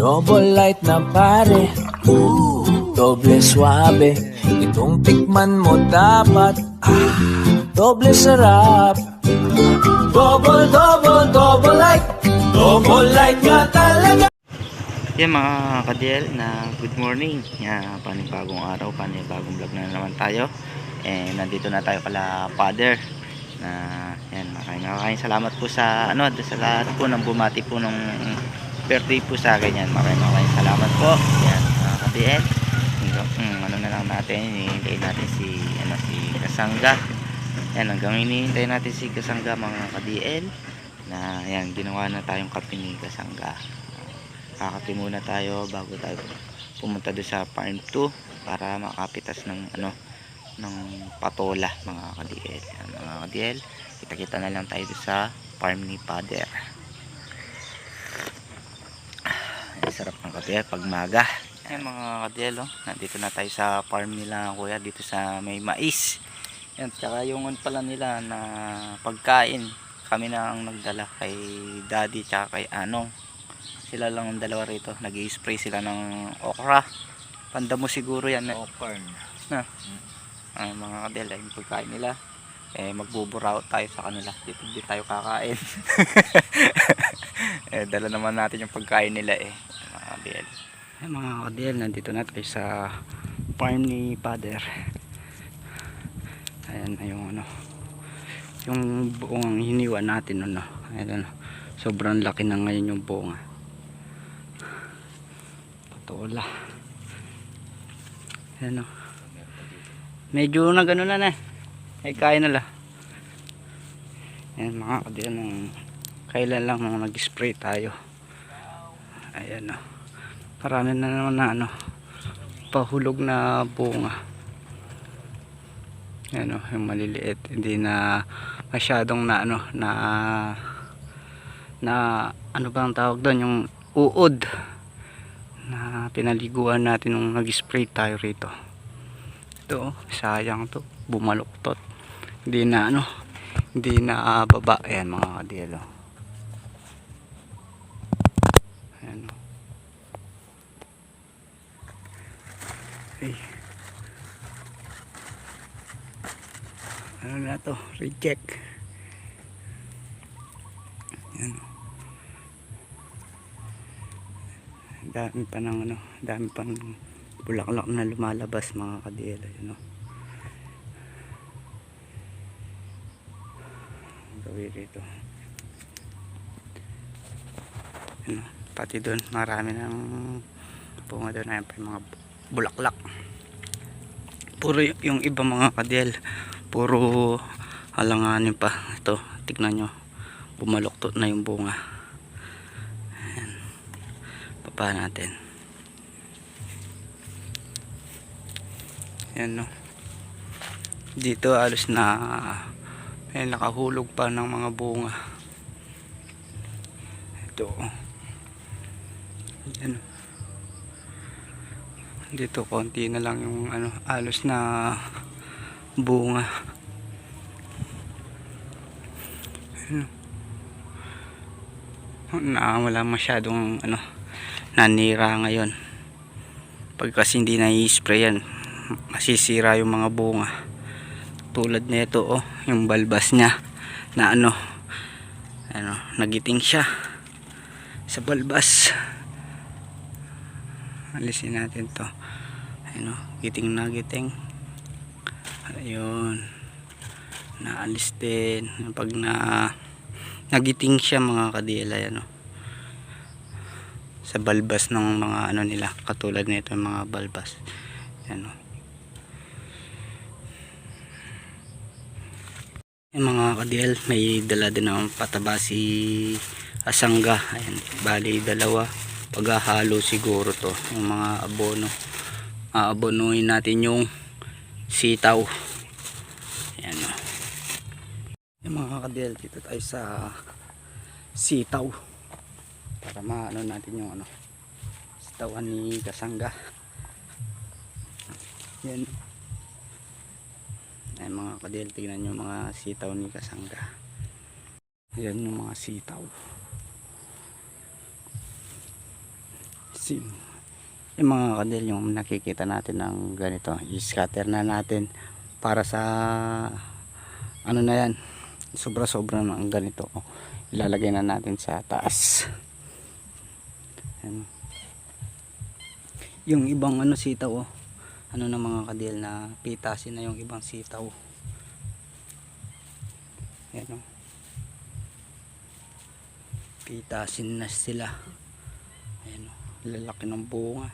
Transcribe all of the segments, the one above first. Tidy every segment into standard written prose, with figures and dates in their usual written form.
Double light na pare, doble suabe. Itong tikman mo dapat, doble sarap. Double, double, double light nga talaga. Yan mga ka-DL na good morning. Yan, panibagong araw, panibagong vlog na naman tayo. Nandito na tayo kala Father. Na yan, maraming salamat po sa sa lahat po ng bumati po ng birthday po sa akin. Yan, maraming salamat po. Yan mga ka-DL. Ano na lang natin, hinihintay natin si Kasangga. Yan, hanggang hinihintay natin si Kasangga mga ka-DL. Na yan, ginawa na tayong kape ni Kasangga. Kakape muna tayo bago tayo pumunta doon sa farm 2 para makapitas ng ng patola mga ka-DL. Yan, mga ka-DL, kita-kita na lang tayo doon sa farm ni Father. Ay, sarap ng kape pag maga. Yan mga ka-DL, nandito na tayo sa farm nila kuya dito sa may mais. Yan, tsaka yung pala nila na pagkain kami na ang nagdala kay Daddy tsaka kay Anong. Sila lang ang dalawa rito, nag-i-spray sila ng okra. Pandamo siguro yan okra na. Mga kadel, yung pagkain nila magbuburaw tayo sa kanila, di tayo kakain. Dala naman natin yung pagkain nila mga kadel. Mga kadel, nandito na tayo sa farm ni Father. Ayan na yung buong hiniwa natin ayan, sobrang laki na ngayon yung bunga. Patola. Ayan medyo na gano'n na ay kaya na lang. Ayan mga kadil, kailan lang nung nag-spray tayo. Ayan marami na naman na pahulog na bunga. Ayan yung maliliit, hindi na masyadong na ano ba ang tawag doon, yung uod na pinaliguan natin nung nag-spray tayo rito. Ito sayang to, bumaluktot, hindi na baba. Ayan mga kadil, ayan ay, ano na to, reject. Ayan dami pa ng dami pa ng bulaklak na lumalabas mga kadil. Gawin rito pati doon marami ng bunga doon. Ayan pa yung mga bulaklak, puro yung iba mga kadil puro alanganin pa. Ito tignan nyo, bumaluktot na yung bunga. Ayan, baba natin. Ayan dito alos na nakahulog pa ng mga bunga. Ito ayan dito konti na lang yung alos na bunga. Wala masyadong nanira ngayon. Pag kasi hindi na i-spray yan, masisira yung mga bunga. Tulad nito yung balbas niya na nagiting siya sa balbas. Alisin natin to. Giting na giting. Ayun, naalis din pag nagiting siya mga kadila. Sa balbas ng mga nila, katulad nito yung mga balbas. Ayan yung mga kadil, may dala din ng pataba si Kasangga. Ayan, bali dalawa, paghahalo siguro to yung mga abono. Aabonuhin natin yung sitaw. Ayan yung mga kadil, dito tayo sa sitaw para maano natin yung sitawan ni Kasangga. Yan ay mga kadil, tignan yung mga sitaw ni Kasangga. Yan yung mga sitaw. Si, yung mga kadil, yung nakikita natin ng ganito, i-scatter na natin para sa ano na yan, sobra sobra ng ganito, ilalagay na natin sa taas. Ayan. Yung ibang ano sitaw, ano na mga kadil, na pitasin na yung ibang sitaw. Ayan, pitasin na sila. Ayan, lalaki ng bunga.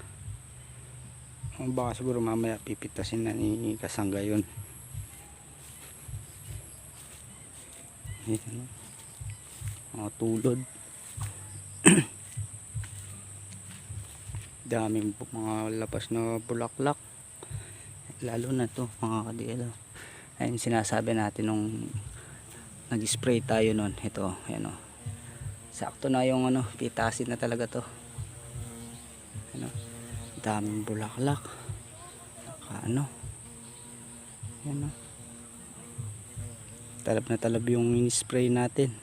Baka siguro mamaya pipitasin na ni Kasangga yun. Ayan, mga tulod. Daming mga labas na bulaklak, lalo na to mga kadil. Ayun sinasabi natin nung nag-spray tayo nun. Ito, ayan, sakto na yung ano, pitasin na talaga to. Ano, daming bulaklak. Ano, ayan, talab na talab yung in-spray natin.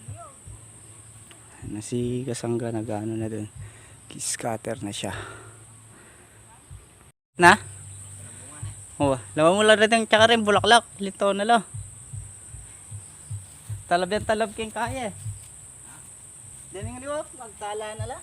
Ano, si Kasangga nag-ano na dun, scatter na siya na. Lawan mo lang rin tsaka rin bulaklak, lito na lang. Talab yan, talab king kaya. Diyan nga liwak, magtala na lang.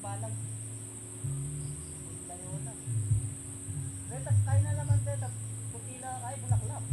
Balang tayo na. Retas kayo na naman dito. Putila kay bulaklak.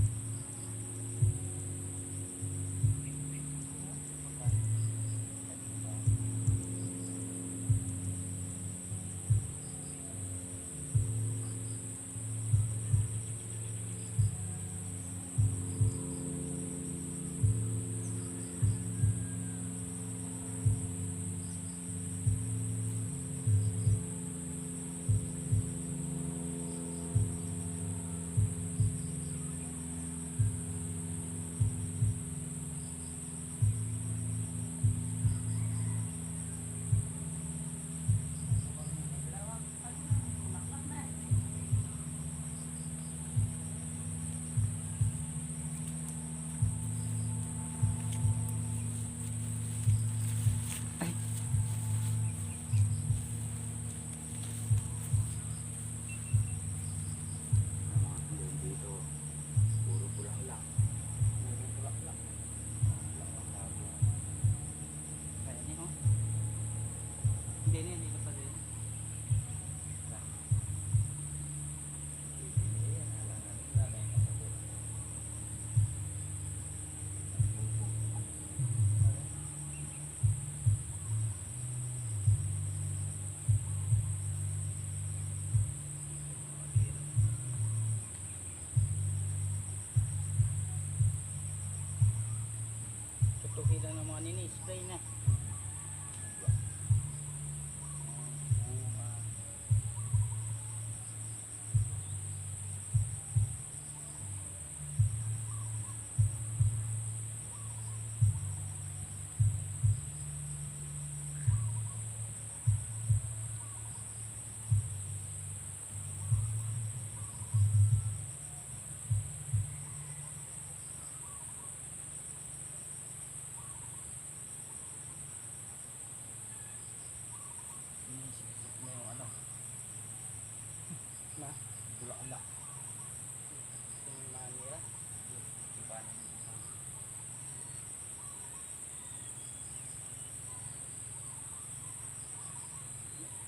Tutukilan ng mga nini-spray na.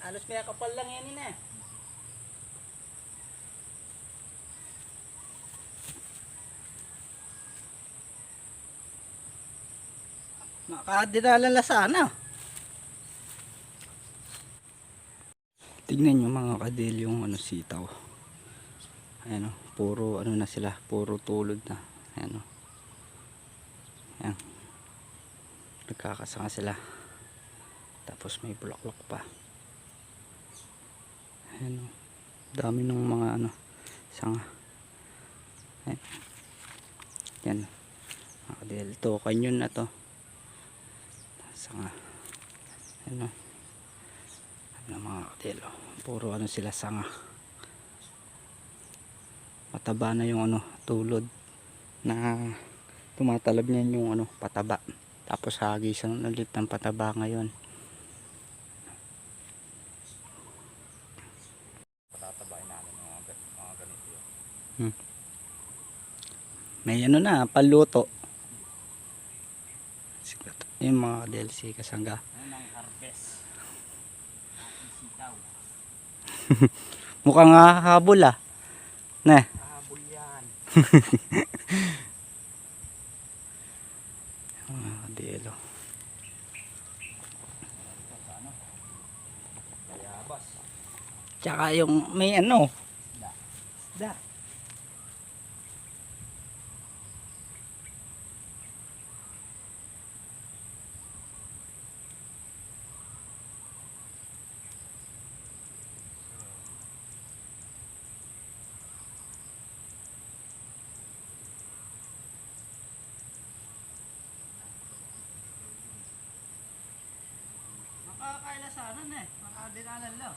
Alos kaya kapal lang yan eh. Makadinala la sana. Tignan nyo mga kadil yung ano sitaw. Ayan o, puro ano na sila, puro tulod na. Ayan o. Ayan. Nagkakasanga sila. Tapos may bulaklak pa. Ayan o. Dami ng mga ano, sanga. Ayan. Yan. Mga kadil, ito, kanyon na to. Sanga. Ayan o. Ano mga kadil o. Puro ano sila sanga. Mataba na yung ano, tulod na tumatalab niyan yung ano, pataba. Tapos hagisan ulit ng pataba ngayon. Patatabain namin mga ganito yun. May ano na, paluto. Yung mga DLC kasangga. Unang harvest. Sitaw. Mukhang habol ah. Ne. Habol yan. Ah, delo. Bayabas. Tsaka yung may ano. Da. Makakaila sana na eh. Makadinalan lang.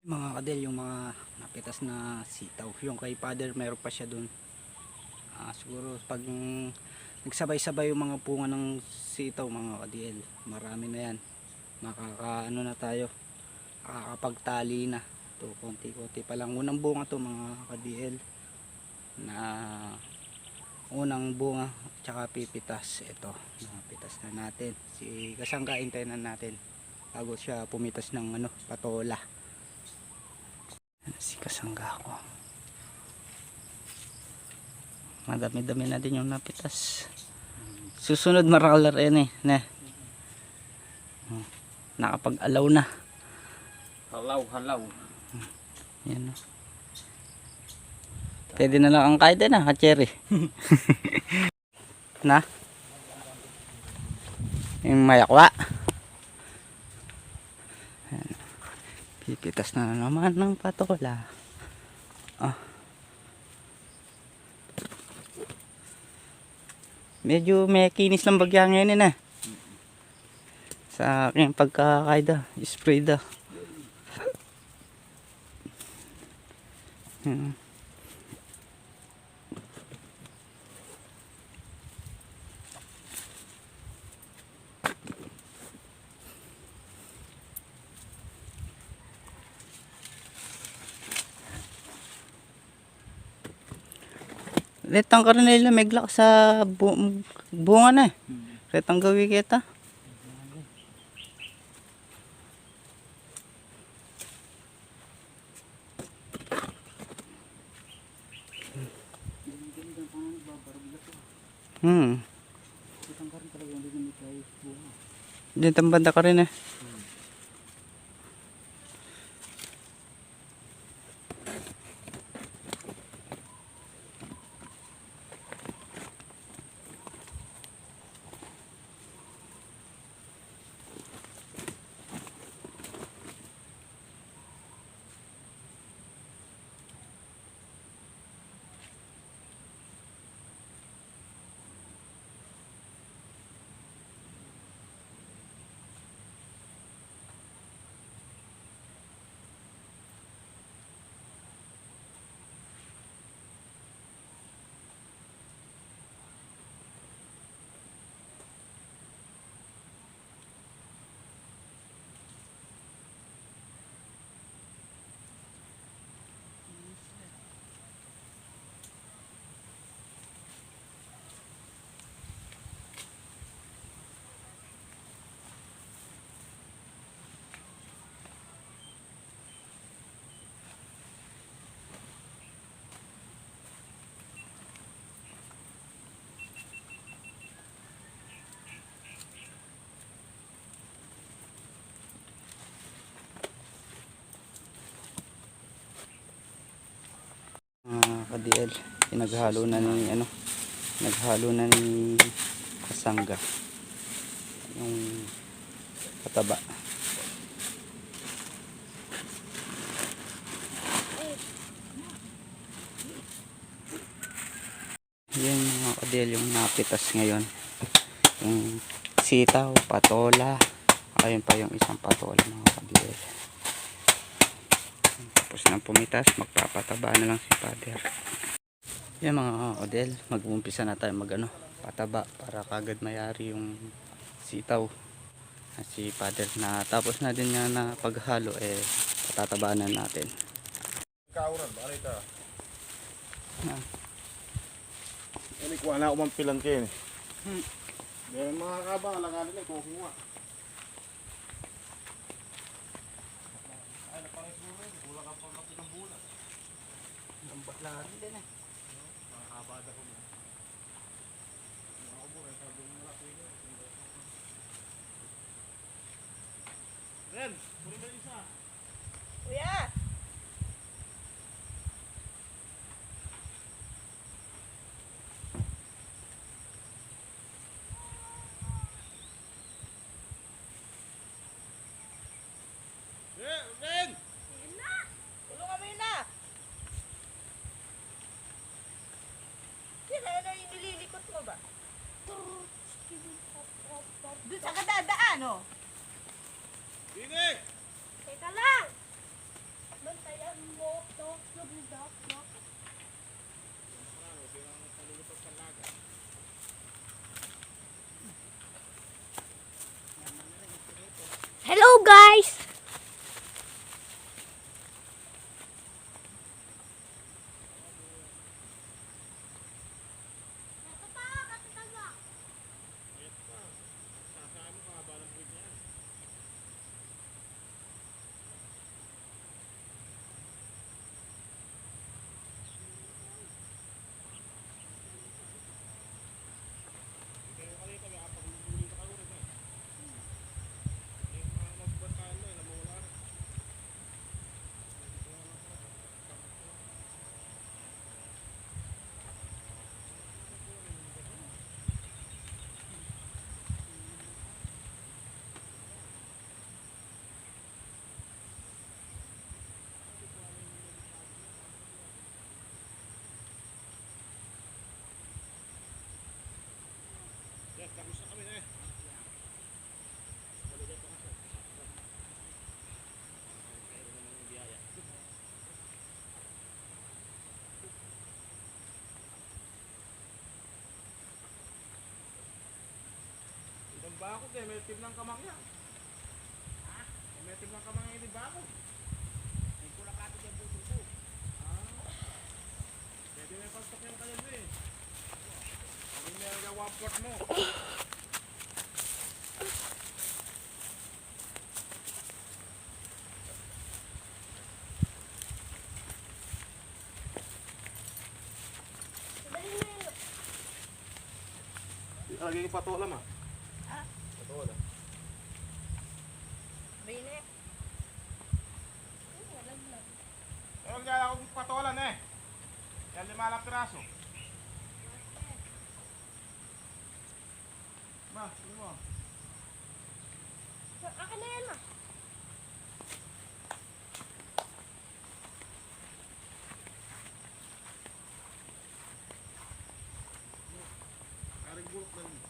Mga kadel, yung mga napitas na sitaw. Yung kay father, meron pa siya dun. Siguro pag nagsabay-sabay yung mga bunga ng sitaw mga kadel, marami na yan. Makakaano na tayo. Makakapagtali na. Ito, konti-konti pa lang. Unang bunga to mga kadel. Na unang bunga tsaka pipitas. Ito, napitas na natin. Si Kasangga, hintayin na natin bago siya pumitas ng patola. Si Kasangga ko, madami-dami na din yung napitas. Susunod maralar yan na nakapag-alaw na. Halaw. Yan, pwede na lang ang kaida na ka-cherry. Na yung mayakwa. Pipitas na naman ng patola. Medyo may kinis ng bagya ngayon sa aking pagkakaida, spray da. Retang ka rin nila meglak sa bunga na. Retang gawi kita. Dito ang banda ka rin . Kadiel, naghalo na ni naghalo na ni Kasangga yung pataba. Yan mga kadiel, yung napitas ngayon, yung sitaw, patola, ayun pa yung isang patola mga kadiel. Tapos nang pumitas, magpapataba na lang si father. Yan mga odel, mag-uumpisa na tayo pataba para kagad mayari yung sitaw. Si father na tapos na din niya na paghalo, patataba na natin. Kauran, barita. Ini kuha na umang pilang kayo . Dahil mga kabang alangan nila, kuha. Ay, napangisuro yun. Kulang ka pang kapit ng bulan. Lambat lang din Nakakabada ko mo. Mga kubura, sabi mo lang kayo. Ren, kunin na isa. Kuya! Ren! Tulungan mo yun na! Yan, ano yung nililikot mo ba? Doon sa kadadaan, oh! Dinig! Teka lang! Hello guys! Itong bakod eh, may tim ng kamang yan. Ha? May tim ng kamang yan, di bakod. May kulak natin yung buto ko. Pwede may pastok yung kayo eh. Kami meron ka 1/4 mo. Lagi yung patola ma. Patola. Bine. Meron kaya akong patola na eh. Yan 5 lang piraso. Ma, ano mo? Akin na yan ma. Karing bulok na yun.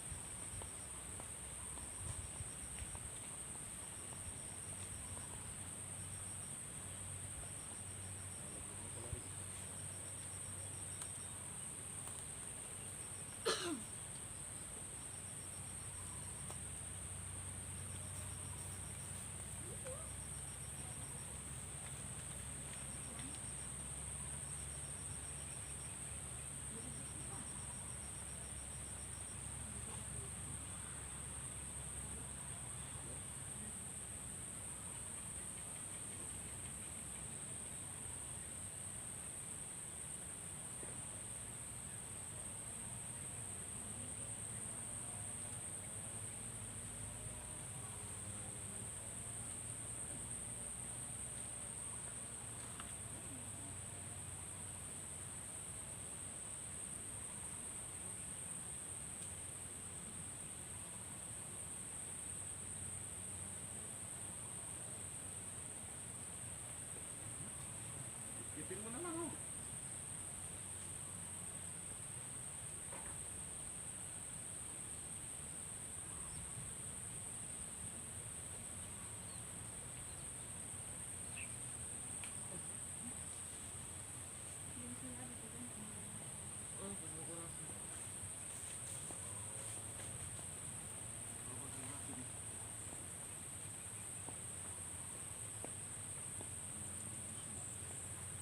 Ipin mo na lang oh.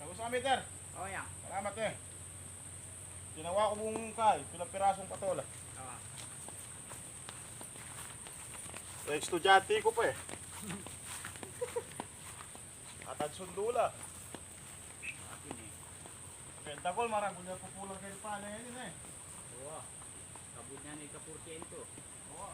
Tapos sa meter. Oh, yeah. Salamat eh. Ginawa ko mong kay, pilang pirasong patola. Estudyante ko pa eh. Atad sundula. Benta ko, marang kunya pupulang kayo pa na yun eh. Oo. Kabut niya ni ka-porsyento. Oo.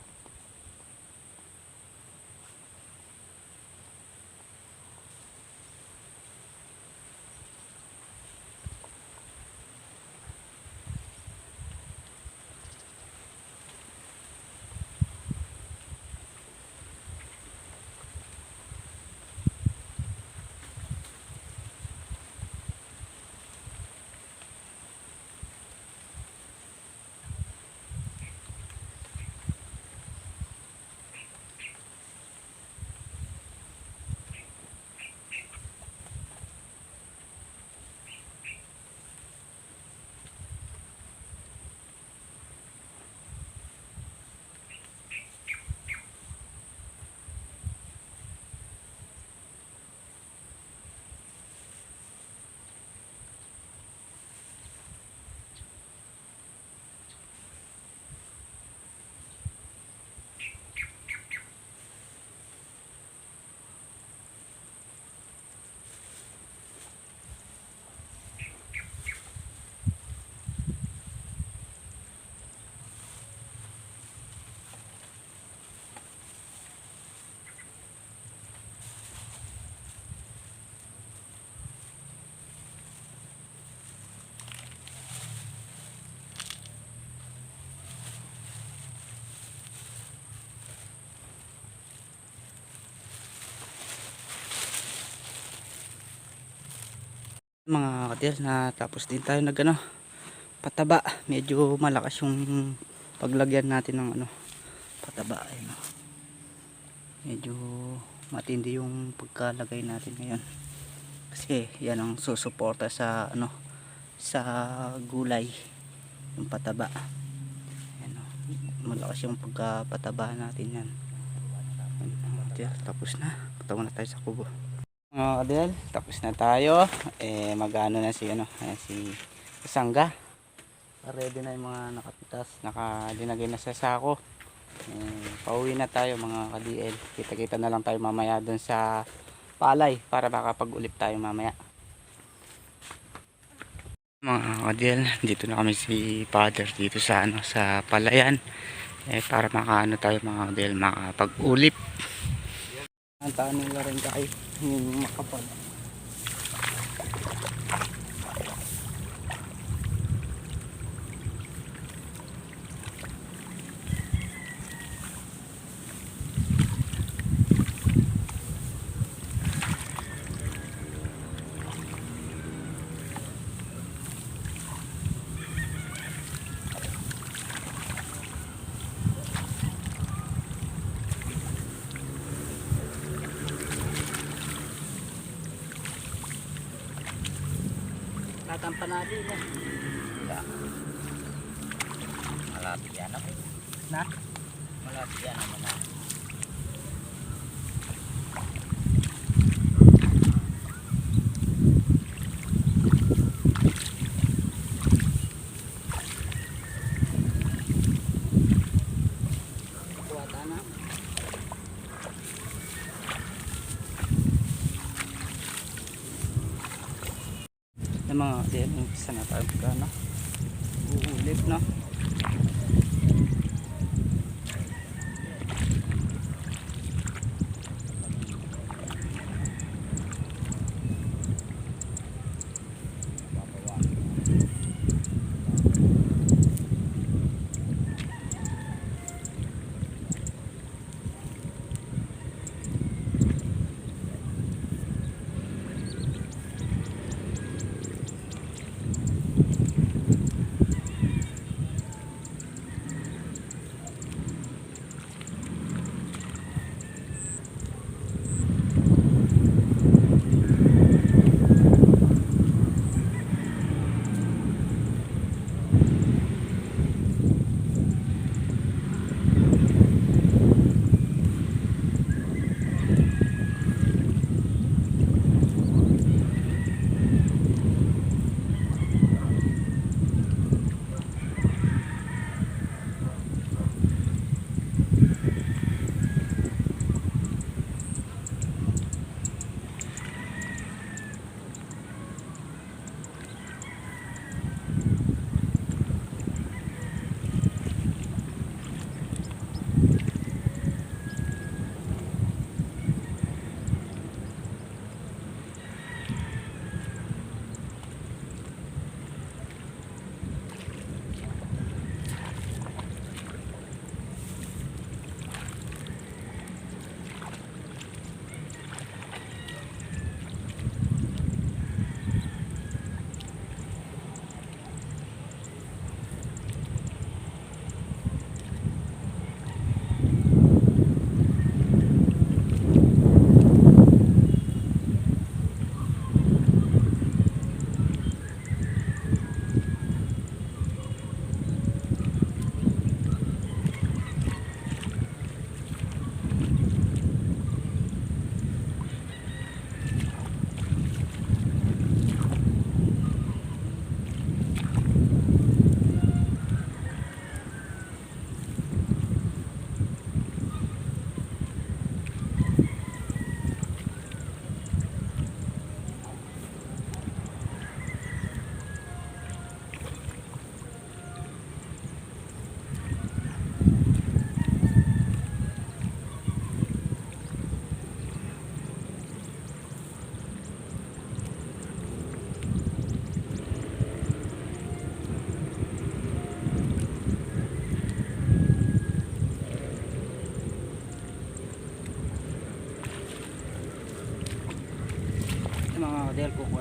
Mga kadil, na tapos din tayo nag ano, pataba. Medyo malakas yung paglagyan natin ng ano, pataba. Ayun, oh. Medyo matindi yung pagkalagay natin ngayon. Kasi yan ang susuporta sa ano, sa gulay, yung pataba. Ayan, oh. Malakas yung pagkapataba natin yan. Ayan, tapos na. Patungo na tayo sa kubo. Mga kadil, tapos na tayo. Magano na si ano, si Sangga. Ready na yung mga nakapitas, nakalinagay na sa sako. Pauwi na tayo mga ka-DL. Kita-kita na lang tayo mamaya dun sa palay para makapag-ulip tayo mamaya. Mga ka-DL, dito na kami si Father dito sa ano, sa palayan. Para makaano tayo mga ka-DL, makapag-ulip. Ang tanong na rin tayo yung makapal. Tatampa natin yan. Wala. Malapit yan ako. Na? Malapit yan naman na. Kuwata na. Yung mga din, umpisa na tayo na uulit na.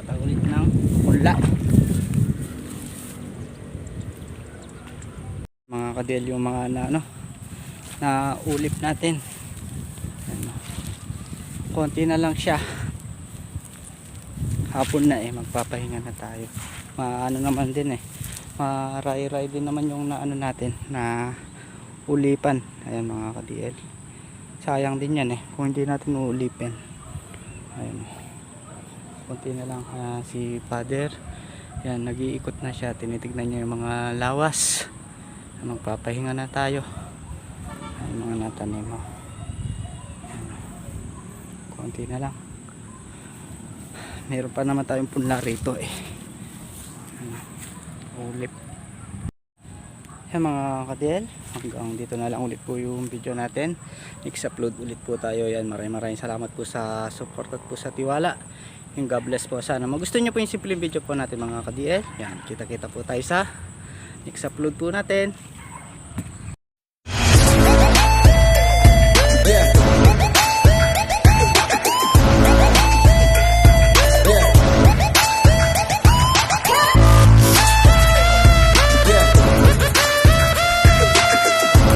kuha tayo ulit ng punla. Mga kadel, yung mga na ulip natin. Ayan, konti na lang siya. Hapon na magpapahinga na tayo. Naman din maray-ray din naman yung natin na ulipan. Ayan mga ka-DL, sayang din yan kung hindi natin uulipin. Ayan, konti na lang. Si father yan, nag-iikot na siya, tinitignan niya yung mga lawas. Magpapahinga na tayo. Ayan, mga natanim mo. Konti na lang, meron pa naman tayong punla rito ulip. Yan mga ka-DL, hanggang dito na lang ulit po yung video natin. Next upload ulit po tayo. Yan, maraming salamat po sa support at po sa tiwala. Yung God bless po. Sana magustuhan nyo po yung simple video po natin mga ka-DL. Yan, kita-kita po tayo sa next upload po natin.